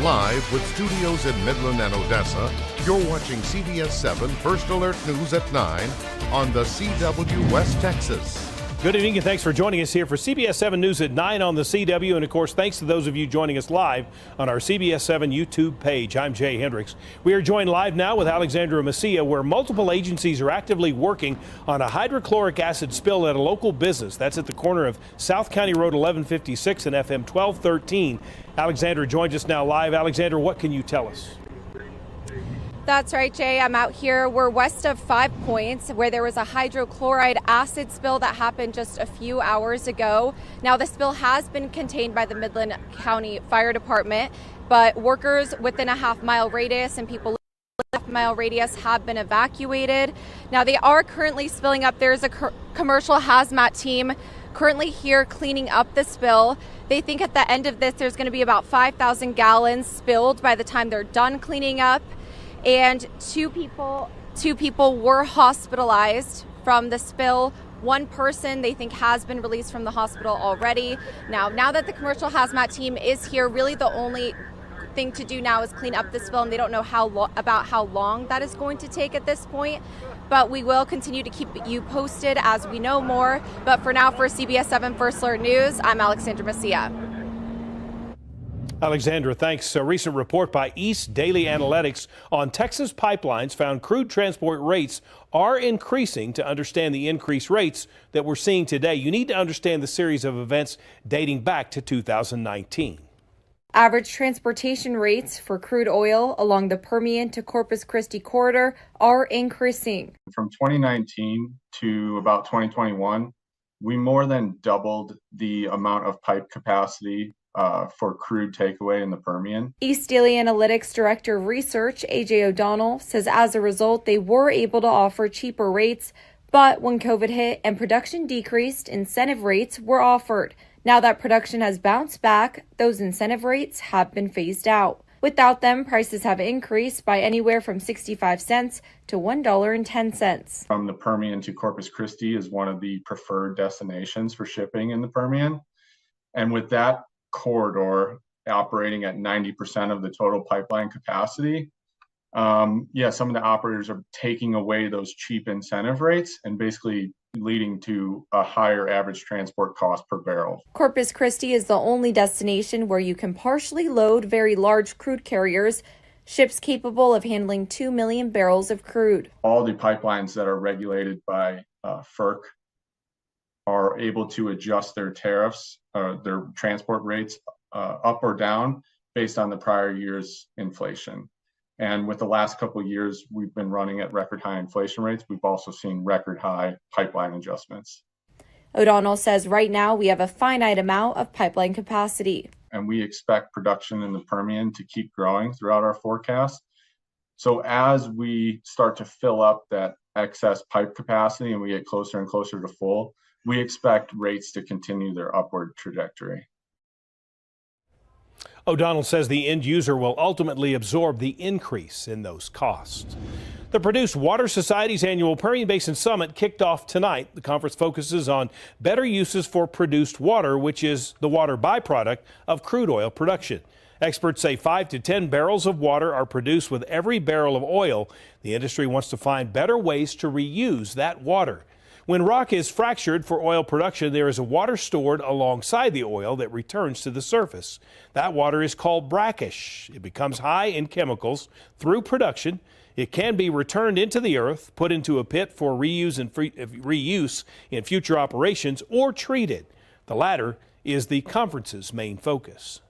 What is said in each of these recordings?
Live with studios in Midland and Odessa, you're watching CBS7 First Alert News at 9 on the CW West Texas. Good evening and thanks for joining us here for CBS7 News at 9 on the CW. And of course, thanks to those of you joining us live on our CBS7 YouTube page. I'm Jay Hendricks. We are joined live now with Alexandra Messia, where multiple agencies are actively working on a hydrochloric acid spill at a local business. That's at the corner of South County Road 1156 and FM 1213. Alexandra joins us now live. Alexandra, what can you tell us? That's right, Jay. I'm out here. We're west of 5 Points, where there was a hydrochloride acid spill that happened just a few hours ago. Now, the spill has been contained by the Midland County Fire Department, but workers within a half-mile radius and people within a half-mile radius have been evacuated. Now, they are currently spilling up. There's a commercial hazmat team currently here cleaning up the spill. They think at the end of this, there's going to be about 5,000 gallons spilled by the time they're done cleaning up. And two people were hospitalized from the spill. One person they think has been released from the hospital already. Now that the commercial hazmat team is here, really the only thing to do now is clean up the spill, and they don't know how long that is going to take at this point. But we will continue to keep you posted as we know more. But for now, for CBS7 First Alert News, I'm Alexandra Messia. Alexandra, thanks. A recent report by East Daily Analytics on Texas pipelines found crude transport rates are increasing. To understand the increased rates that we're seeing today, you need to understand the series of events dating back to 2019. Average transportation rates for crude oil along the Permian to Corpus Christi corridor are increasing. From 2019 to about 2021, we more than doubled the amount of pipe capacity for crude takeaway in the Permian. East Daily Analytics Director of Research, AJ O'Donnell, says as a result, they were able to offer cheaper rates, but when COVID hit and production decreased, incentive rates were offered. Now that production has bounced back, those incentive rates have been phased out. Without them, prices have increased by anywhere from 65 cents to $1.10. From the Permian to Corpus Christi is one of the preferred destinations for shipping in the Permian. And with that corridor operating at 90% of the total pipeline capacity, some of the operators are taking away those cheap incentive rates and basically leading to a higher average transport cost per barrel. Corpus Christi is the only destination where you can partially load very large crude carriers, ships capable of handling 2 million barrels of crude. All the pipelines that are regulated by FERC are able to adjust their tariffs, their transport rates up or down based on the prior year's inflation. And with the last couple of years, we've been running at record high inflation rates. We've also seen record high pipeline adjustments. O'Donnell says right now we have a finite amount of pipeline capacity. And we expect production in the Permian to keep growing throughout our forecast. So as we start to fill up that excess pipe capacity and we get closer and closer to full, we expect rates to continue their upward trajectory. O'Donnell says the end user will ultimately absorb the increase in those costs. The Produced Water Society's annual Permian Basin Summit kicked off tonight. The conference focuses on better uses for produced water, which is the water byproduct of crude oil production. Experts say 5 to 10 barrels of water are produced with every barrel of oil. The industry wants to find better ways to reuse that water. When rock is fractured for oil production, there is a water stored alongside the oil that returns to the surface. That water is called brackish. It becomes high in chemicals through production. It can be returned into the earth, put into a pit for reuse in future operations, or treated. The latter is the conference's main focus.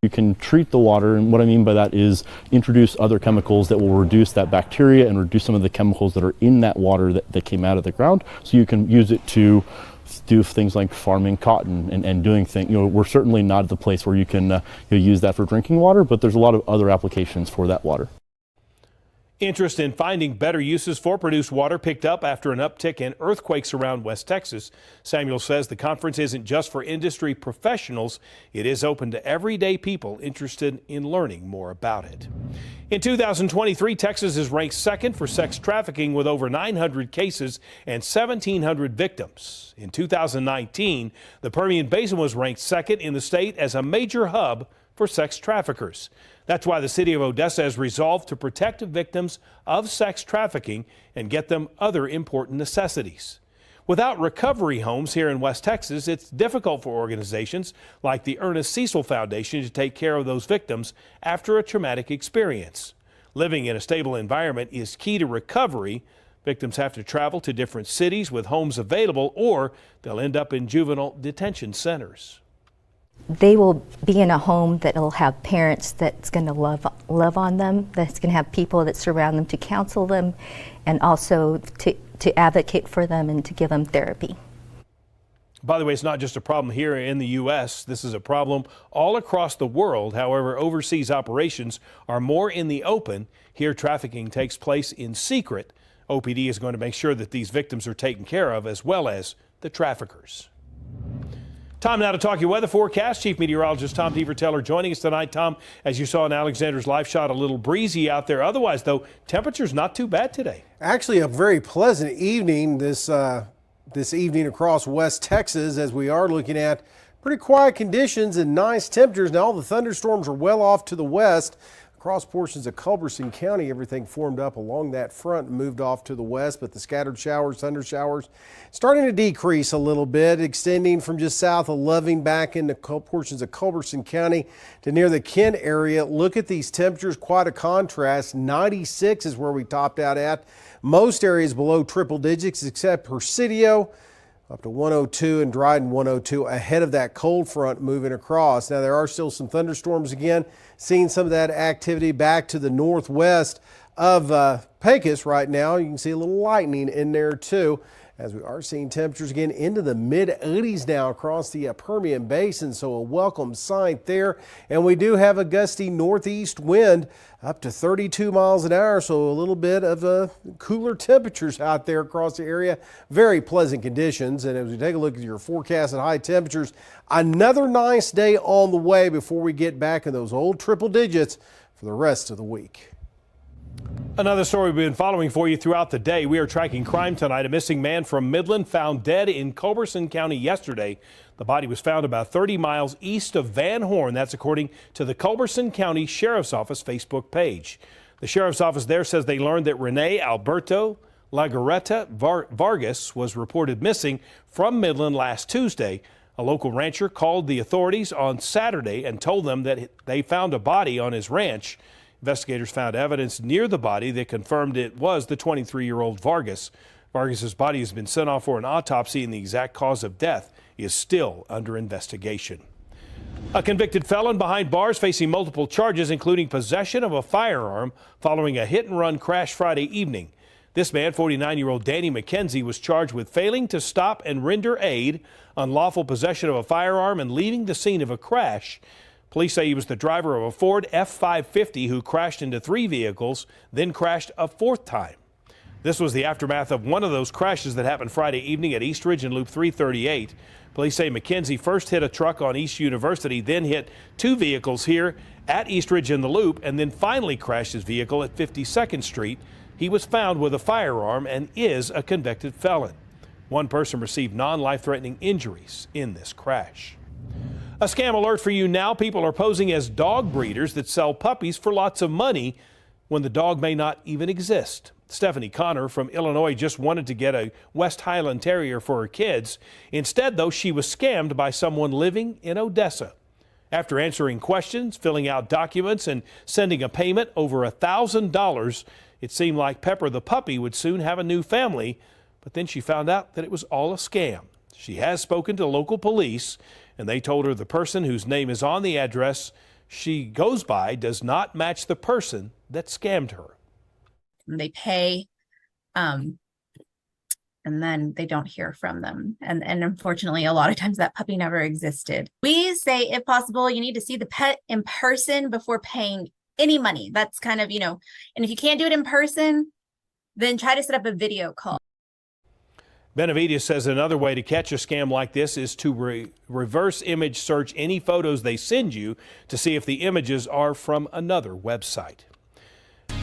You can treat the water, and what I mean by that is introduce other chemicals that will reduce that bacteria and reduce some of the chemicals that are in that water that came out of the ground, so you can use it to do things like farming cotton and doing things. We're certainly not at the place where you can use that for drinking water, but there's a lot of other applications for that water. Interest in finding better uses for produced water picked up after an uptick in earthquakes around West Texas. Samuel says the conference isn't just for industry professionals. It is open to everyday people interested in learning more about it. In 2023, Texas is ranked second for sex trafficking with over 900 cases and 1,700 victims. In 2019, the Permian Basin was ranked second in the state as a major hub for sex traffickers. That's why the city of Odessa has resolved to protect victims of sex trafficking and get them other important necessities. Without recovery homes here in West Texas, it's difficult for organizations like the Ernest Cecil Foundation to take care of those victims after a traumatic experience. Living in a stable environment is key to recovery. Victims have to travel to different cities with homes available, or they'll end up in juvenile detention centers. They will be in a home that will have parents that's going to love on them, that's going to have people that surround them to counsel them, and also to advocate for them and to give them therapy. By the way, it's not just a problem here in the U.S. This is a problem all across the world. However, overseas operations are more in the open. Here, trafficking takes place in secret. OPD is going to make sure that these victims are taken care of, as well as the traffickers. Time now to talk your weather forecast. Chief Meteorologist Tom Deaver-Teller joining us tonight. Tom, as you saw in Alexander's live shot, a little breezy out there. Otherwise, though, temperature's not too bad today. Actually, a very pleasant evening this evening across West Texas, as we are looking at pretty quiet conditions and nice temperatures. Now, all the thunderstorms are well off to the west. Across portions of Culberson County, everything formed up along that front and moved off to the west, but the scattered showers, thunder showers, starting to decrease a little bit, extending from just south of Loving back into portions of Culberson County to near the Kent area. Look at these temperatures, quite a contrast. 96 is where we topped out at. Most areas below triple digits except Presidio, up to 102, and Dryden 102 ahead of that cold front moving across. Now, there are still some thunderstorms again, seeing some of that activity back to the northwest of Pecos right now. You can see a little lightning in there too, as we are seeing temperatures again into the mid-80s now across the Permian Basin, so a welcome sight there. And we do have a gusty northeast wind up to 32 miles an hour, so a little bit of cooler temperatures out there across the area. Very pleasant conditions. And as we take a look at your forecast at high temperatures, another nice day on the way before we get back in those old triple digits for the rest of the week. Another story we've been following for you throughout the day. We are tracking crime tonight. A missing man from Midland found dead in Culberson County yesterday. The body was found about 30 miles east of Van Horn. That's according to the Culberson County Sheriff's Office Facebook page. The Sheriff's Office there says they learned that Rene Alberto Lagaretta Vargas was reported missing from Midland last Tuesday. A local rancher called the authorities on Saturday and told them that they found a body on his ranch. Investigators found evidence near the body that confirmed it was the 23-year-old Vargas. Vargas's body has been sent off for an autopsy, and the exact cause of death is still under investigation. A convicted felon behind bars facing multiple charges, including possession of a firearm following a hit-and-run crash Friday evening. This man, 49-year-old Danny McKenzie, was charged with failing to stop and render aid, unlawful possession of a firearm, and leaving the scene of a crash. Police say he was the driver of a Ford F-550 who crashed into 3 vehicles, then crashed a 4th time. This was the aftermath of one of those crashes that happened Friday evening at East Ridge and Loop 338. Police say McKenzie first hit a truck on East University, then hit 2 vehicles here at East Ridge in the Loop, and then finally crashed his vehicle at 52nd Street. He was found with a firearm and is a convicted felon. One person received non-life-threatening injuries in this crash. A scam alert for you now. People are posing as dog breeders that sell puppies for lots of money when the dog may not even exist. Stephanie Connor from Illinois just wanted to get a West Highland Terrier for her kids. Instead, though, she was scammed by someone living in Odessa. After answering questions, filling out documents, and sending a payment over $1,000, it seemed like Pepper the puppy would soon have a new family, but then she found out that it was all a scam. She has spoken to local police, and they told her the person whose name is on the address she goes by does not match the person that scammed her. They pay, and then they don't hear from them. And unfortunately, a lot of times that puppy never existed. We say, if possible, you need to see the pet in person before paying any money. That's kind of, and if you can't do it in person, then try to set up a video call. Benavides says another way to catch a scam like this is to reverse image search any photos they send you to see if the images are from another website.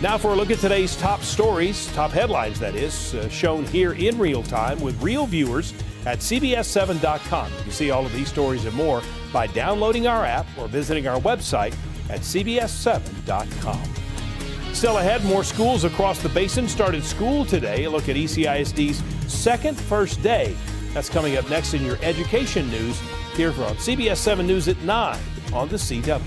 Now for a look at today's top stories, top headlines that is, shown here in real time with real viewers at CBS7.com. You can see all of these stories and more by downloading our app or visiting our website at CBS7.com. Still ahead, more schools across the Basin started school today. A look at ECISD's second first day. That's coming up next in your education news here on CBS 7 News at 9 on the CW.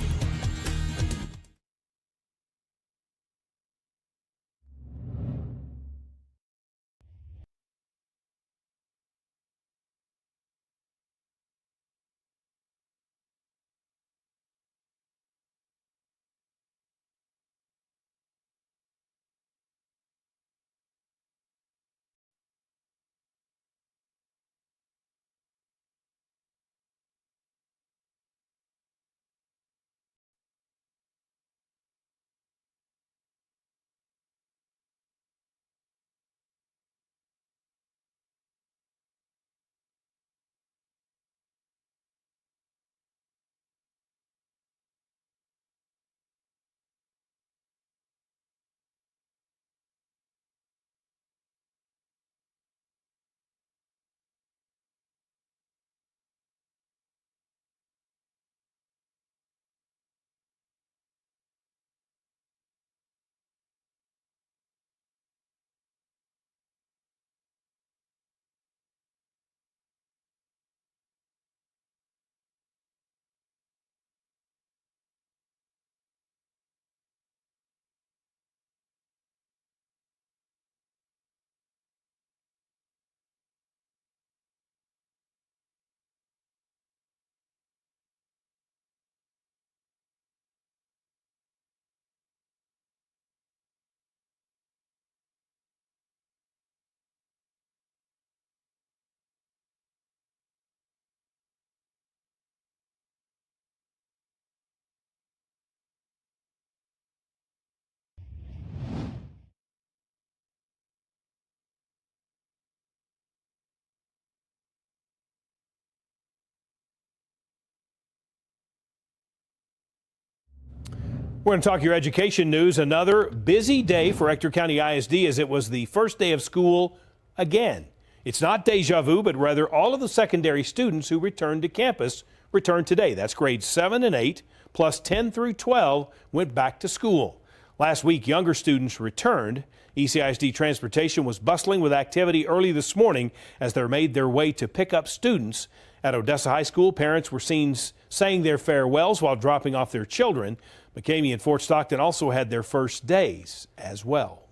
We're going to talk your education news. Another busy day for Ector County ISD as it was the first day of school again. It's not deja vu, but rather all of the secondary students who returned to campus returned today. That's grades 7 and 8, plus 10 through 12 went back to school. Last week, younger students returned. ECISD Transportation was bustling with activity early this morning as they made their way to pick up students. At Odessa High School, parents were seen saying their farewells while dropping off their children. McCamey and Fort Stockton also had their first days as well.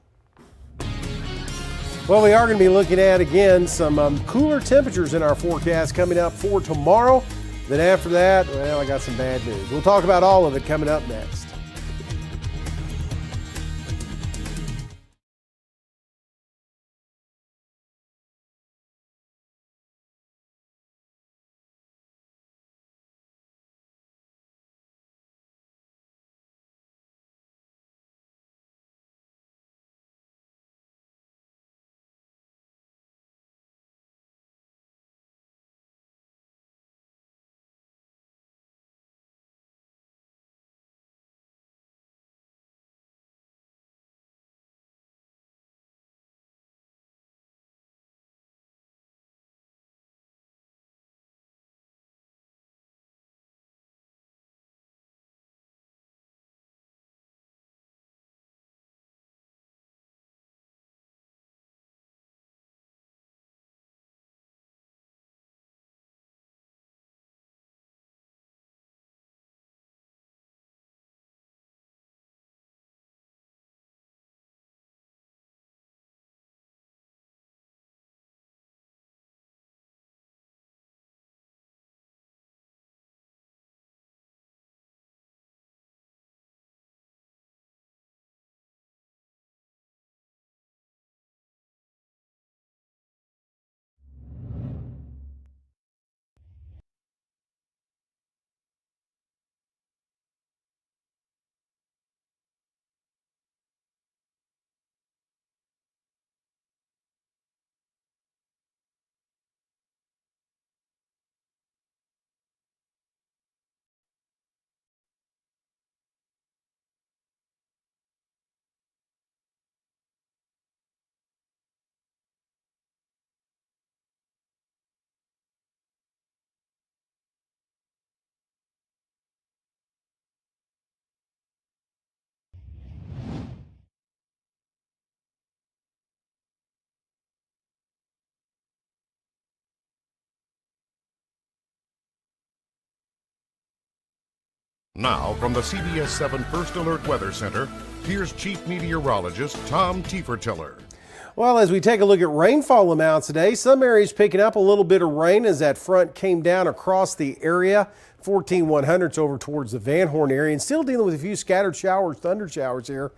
Well, we are going to be looking at, again, some cooler temperatures in our forecast coming up for tomorrow. Then after that, well, I got some bad news. We'll talk about all of it coming up next. Now, from the CBS7 First Alert Weather Center, here's Chief Meteorologist Tom Tiefertiller. Well, as we take a look at rainfall amounts today, some areas picking up a little bit of rain as that front came down across the area. 14,100s over towards the Van Horn area, and still dealing with a few scattered showers, thunder showers here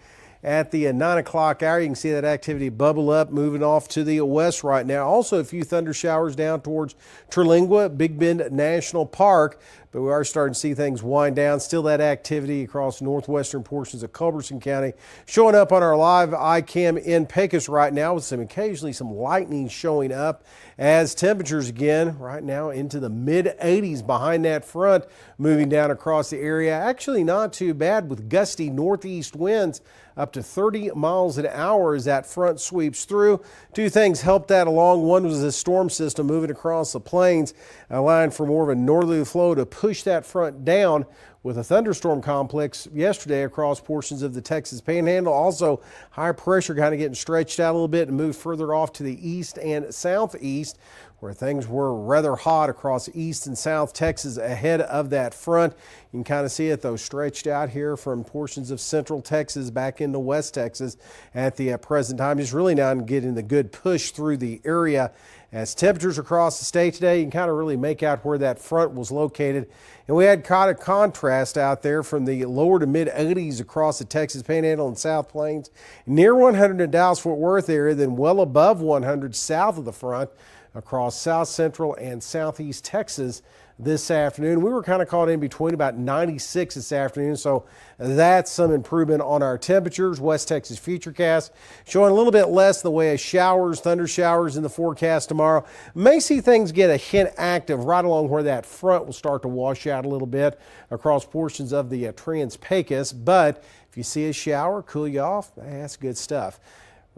at the 9 o'clock hour. You can see that activity bubble up, moving off to the west right now. Also a few thunder showers down towards Terlingua, Big Bend National Park, but we are starting to see things wind down. Still that activity across northwestern portions of Culberson County showing up on our live iCam in Pecos right now, with occasionally some lightning showing up as temperatures again right now into the mid 80s behind that front, moving down across the area. Actually not too bad, with gusty northeast winds up to 30 miles an hour as that front sweeps through. Two things helped that along. One was a storm system moving across the plains, allowing for more of a northerly flow to push that front down, with a thunderstorm complex yesterday across portions of the Texas Panhandle. Also, high pressure kind of getting stretched out a little bit and moved further off to the east and southeast, where things were rather hot across east and south Texas ahead of that front. You can kind of see it though stretched out here from portions of central Texas back into west Texas at the present time. Just really not getting the good push through the area. As temperatures across the state today, you can kind of really make out where that front was located. And we had kind of contrast out there from the lower to mid 80s across the Texas Panhandle and South Plains, near 100 in Dallas-Fort Worth area, then well above 100 south of the front across south central and southeast Texas this afternoon. We were kind of caught in between, about 96 this afternoon, so that's some improvement on our temperatures. West Texas Futurecast showing a little bit less in the way of showers, thunder showers in the forecast tomorrow. May see things get a hint active right along where that front will start to wash out a little bit across portions of the Trans-Pecos, but if you see a shower, cool you off, that's good stuff.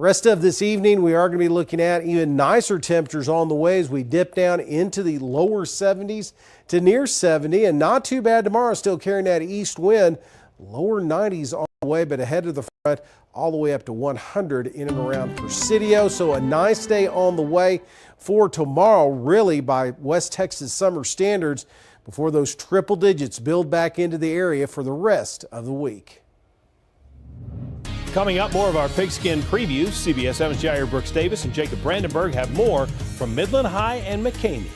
Rest of this evening, we are going to be looking at even nicer temperatures on the way as we dip down into the lower 70s to near 70, and not too bad tomorrow, still carrying that east wind. Lower 90s on the way, but ahead of the front all the way up to 100 in and around Presidio. So a nice day on the way for tomorrow, really by West Texas summer standards, before those triple digits build back into the area for the rest of the week. Coming up, more of our pigskin previews. CBS 7's Jair Brooks Davis and Jacob Brandenburg have more from Midland High and McCamey.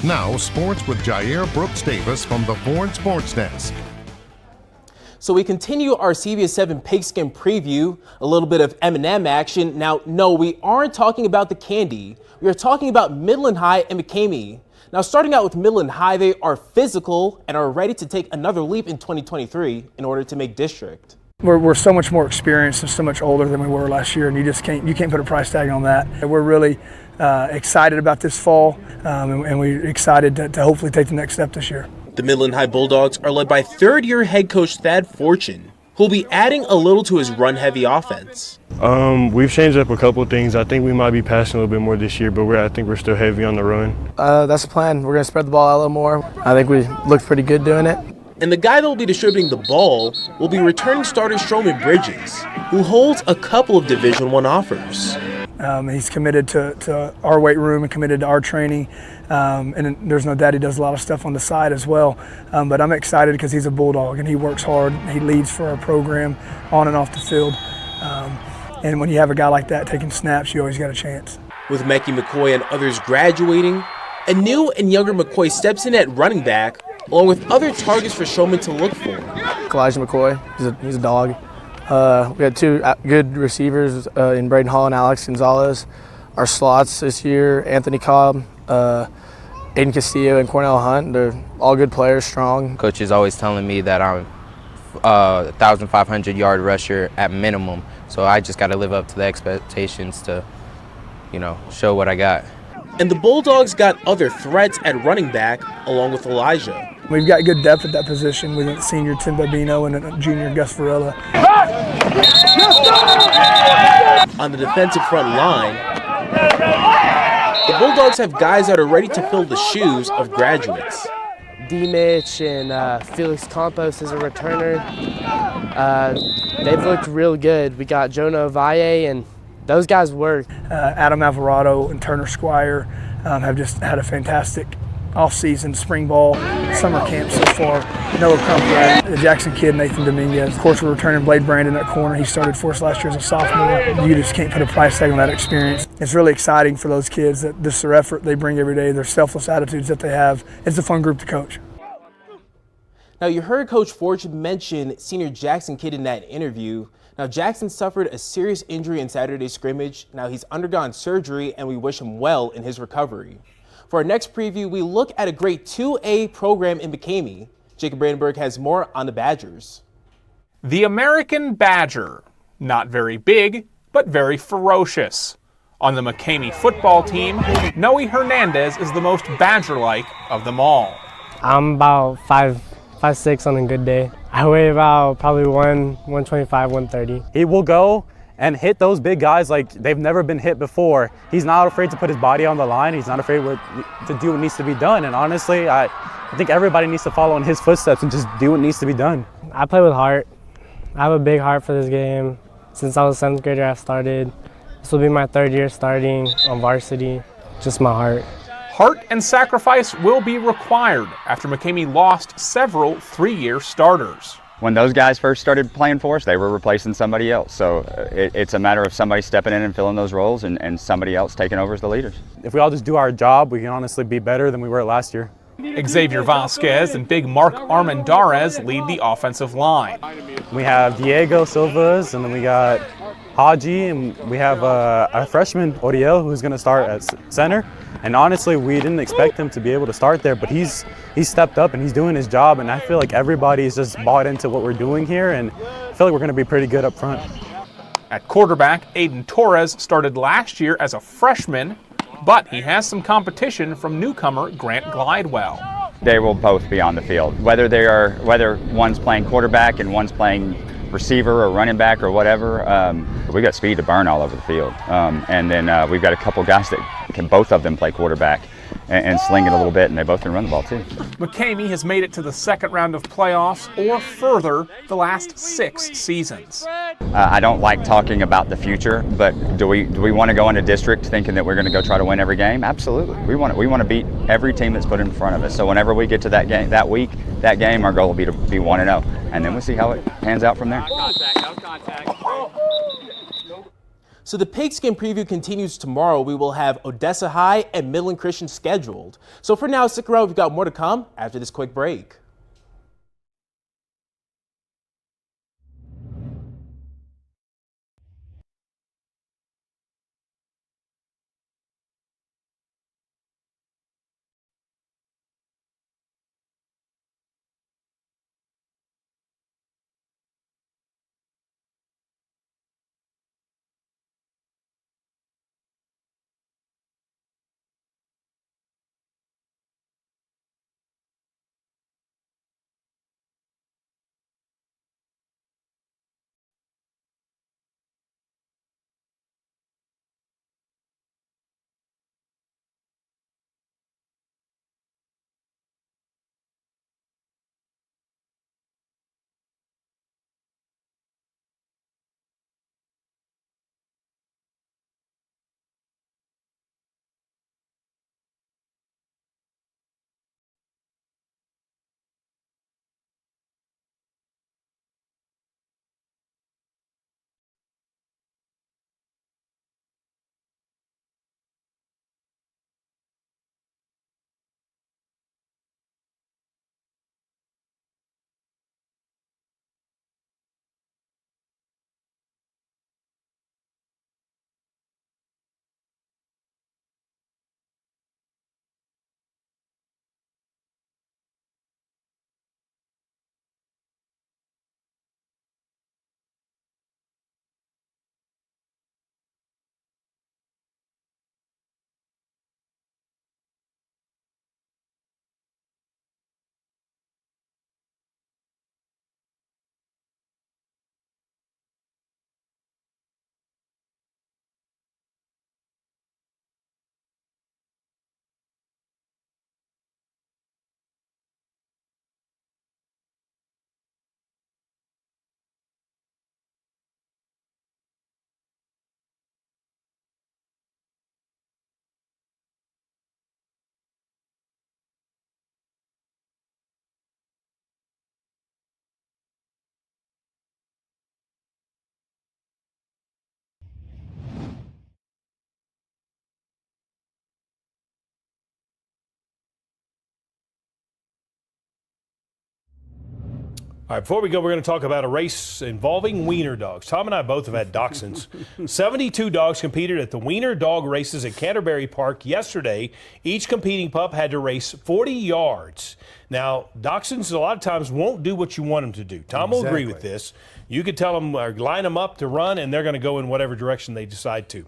Now, sports with Jair Brooks Davis from the Foreign Sports Desk. So we continue our CBS7 Pigskin preview, a little bit of M&M action. Now, no, we aren't talking about the candy. We are talking about Midland High and McCamey. Now, starting out with Midland High, they are physical and are ready to take another leap in 2023 in order to make district. We're so much more experienced and so much older than we were last year, and you can't put a price tag on that. We're really excited about this fall, and we're excited to hopefully take the next step this year. The Midland High Bulldogs are led by third-year head coach Thad Fortune, who'll be adding a little to his run-heavy offense. We've changed up a couple of things. I think we might be passing a little bit more this year, but I think we're still heavy on the run. That's the plan. We're going to spread the ball out a little more. I think we looked pretty good doing it. And the guy that will be distributing the ball will be returning starter Strowman Bridges, who holds a couple of Division I offers. He's committed to our weight room and committed to our training. And there's no doubt he does a lot of stuff on the side as well. But I'm excited because he's a Bulldog and he works hard. He leads for our program on and off the field. And when you have a guy like that taking snaps, you always got a chance. With Mecky McCoy and others graduating, a new and younger McCoy steps in at running back, along with other targets for Strowman to look for. Elijah McCoy, he's a dog. We had two good receivers in Braden Hall and Alex Gonzalez. Our slots this year, Anthony Cobb, Aiden Castillo, and Cornell Hunt, they're all good players, strong. Coach is always telling me that I'm a 1,500-yard rusher at minimum, so I just got to live up to the expectations to, show what I got. And the Bulldogs got other threats at running back, along with Elijah. We've got good depth at that position with a senior Tim Babino and a junior Gus Varela. On the defensive front line, the Bulldogs have guys that are ready to fill the shoes of graduates. D-Mitch and Felix Campos is a returner. They've looked real good. We got Jonah Valle, and those guys work. Adam Alvarado and Turner Squire have just had a fantastic off-season, spring ball, summer camp so far. Noah Crumpler, the Jackson kid, Nathan Dominguez. Of course, we're returning Blade Brandon at corner. He started for us last year as a sophomore. You just can't put a price tag on that experience. It's really exciting for those kids that this is their effort they bring every day, their selfless attitudes that they have. It's a fun group to coach. Now, you heard Coach Fortune mention senior Jackson kid in that interview. Now, Jackson suffered a serious injury in Saturday's scrimmage. Now, he's undergone surgery, and we wish him well in his recovery. For our next preview, we look at a great 2A program in McCamey. Jacob Brandenburg has more on the Badgers. The American Badger. Not very big, but very ferocious. On the McCamey football team, Noe Hernandez is the most Badger-like of them all. I'm about 5'6" on a good day. I weigh about probably 125, 130. He will go and hit those big guys like they've never been hit before. He's not afraid to put his body on the line. He's not afraid to do what needs to be done. And honestly, I think everybody needs to follow in his footsteps and just do what needs to be done. I play with heart. I have a big heart for this game. Since I was a 7th grader, I've started. This will be my 3rd year starting on varsity. Just my heart. Heart and sacrifice will be required after McCamey lost several 3-year starters. When those guys first started playing for us, they were replacing somebody else. So it's a matter of somebody stepping in and filling those roles and somebody else taking over as the leaders. If we all just do our job, we can honestly be better than we were last year. Xavier Vasquez and big Mark Armendariz lead the offensive line. We have Diego Silvas, and then we got Haji, and we have our freshman, Oriel, who's going to start at center. And honestly, we didn't expect him to be able to start there, but he's stepped up and he's doing his job, and I feel like everybody's just bought into what we're doing here, and I feel like we're going to be pretty good up front. At quarterback, Aiden Torres started last year as a freshman, but he has some competition from newcomer Grant Glidewell. They will both be on the field, whether one's playing quarterback and one's playing receiver or running back or whatever. We've got speed to burn all over the field. And then we've got a couple guys that can both of them play quarterback and sling it a little bit, and they both can run the ball too. McCamey has made it to the 2nd round of playoffs or further the last 6 seasons. I don't like talking about the future, but do we want to go into district thinking that we're going to go try to win every game? Absolutely. We want to beat every team that's put in front of us. So whenever we get to that game, that game, our goal will be to be 1-0, and then we'll see how it pans out from there. So the pigskin preview continues tomorrow. We will have Odessa High and Midland Christian scheduled. So for now, stick around. We've got more to come after this quick break. All right, before we go, we're going to talk about a race involving wiener dogs. Tom and I both have had dachshunds. 72 dogs competed at the wiener dog races at Canterbury Park yesterday. Each competing pup had to race 40 yards. Now, dachshunds a lot of times won't do what you want them to do. Tom will agree with this. You could tell them, line them up to run, and they're going to go in whatever direction they decide to.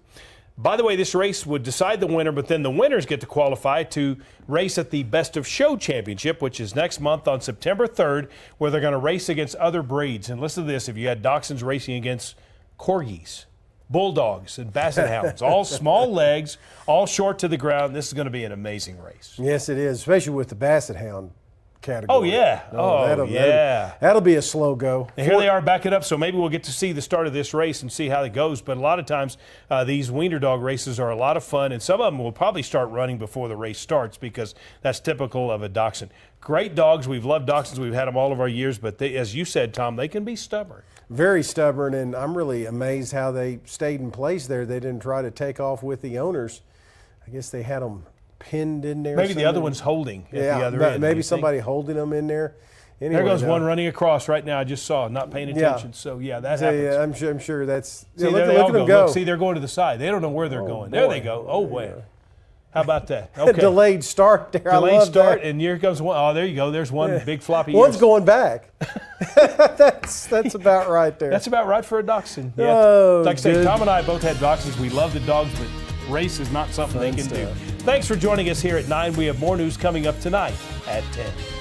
By the way, this race would decide the winner, but then the winners get to qualify to race at the Best of Show Championship, which is next month on September 3rd, where they're going to race against other breeds. And listen to this, if you had dachshunds racing against corgis, bulldogs, and basset hounds, all small legs, all short to the ground, this is going to be an amazing race. Yes, it is, especially with the basset hound category. Oh, yeah. That'll be a slow go. And here they are backing up, so maybe we'll get to see the start of this race and see how it goes. But a lot of times, these wiener dog races are a lot of fun, and some of them will probably start running before the race starts because that's typical of a dachshund. Great dogs. We've loved dachshunds. We've had them all of our years, but they, as you said, Tom, they can be stubborn. Very stubborn, and I'm really amazed how they stayed in place there. They didn't try to take off with the owners. I guess they had them pinned in there. Maybe the other one's holding at the other end. Maybe somebody holding them in there. Anyway, there goes one running across right now. I just saw, not paying attention. So, yeah, that happens. Yeah, I'm sure that's. See, look they all at them go. Look, see, they're going to the side. They don't know where they're going. There they go. Oh, wow. How about that? Okay. Delayed start there. Delayed start, and here comes one. Oh, there you go. There's one big floppy. One's going back. That's about right there. That's about right for a dachshund. Yeah. Oh, like I say, Tom and I both had dachshunds. We love the dogs, but race is not something they can do. Thanks for joining us here at 9. We have more news coming up tonight at 10.